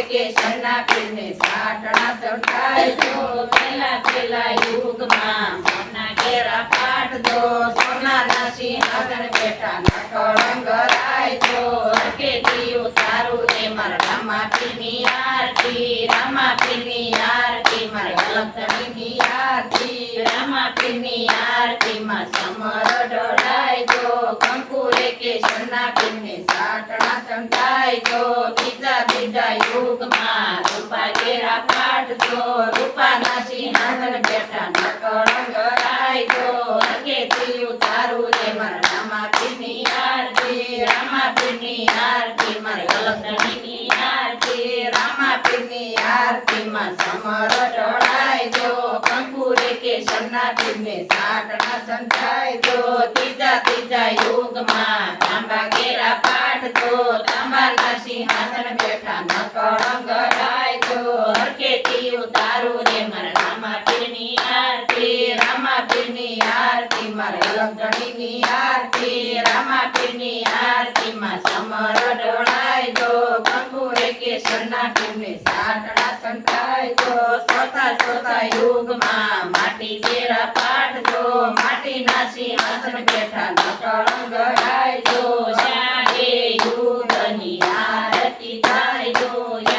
કેશરના પીરને સાટણા સંતાઈજો પેલા પેલા યુગમાં સોના કેરા પાટજો સોનાના સિંહાસન બેઠા નકળંગ રાયજો હરખેથી ઉતારું રે મારા રામાપીરની આરતી રામાપીરની આરતી મારા લખતણીની આરતી રામાપીરની આરતીમાં સમર ઢળાયજો કંકુરે કેશરના પીરને સાટણા સંતાઈજો બીજા યુગમાં રૂપા કેરા પાટજો રૂપાના સિંહાસન બેઠા નકળંગ રાયજો હરખેથી ઉતારું રે મારા રામાપીરની આરતી રામાપીરની આરતી મારા લખતણીની આરતી રામાપીરની આરતીમાં સમર ઢળાયજો કંકુરે કેશરના પીરને સાટણા સંતાઈજો ત્રીજા યુગમાં તાંબા કેરા પાટજો તાંબાના સિંહાસન બેઠા નકળંગ રાયજો હરખેથી ઉતારું રે મારા રામાપીરની આરતી રામાપીરની આરતી મારા લખતણીની આરતી રામાપીરની આરતીમાં સમર ઢળાયજો કંકુરે કેશરના પીરને સાટણા સંતાઈજો ચોથા યુગમાં માટી કેરા પાટજો માટીના સિંહાસન બેઠા નકળંગ રાયજો શાહે યુગની આરતી થાયજો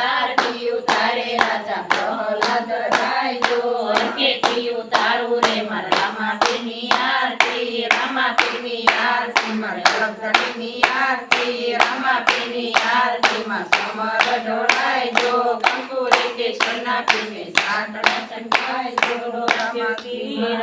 આરતી ઉતારે રાજા પ્રહલાદ રાયજો હરખેથી ઉતારું રે મારા રામાપીરની આરતી રામાપીરની આરતી મારા લખતણીની આરતી રામાપીરની આરતીમાં સમર ઢળાયજો કંકુરે કેશરના પીરને સાટણા સંતાઈજો રામાપીર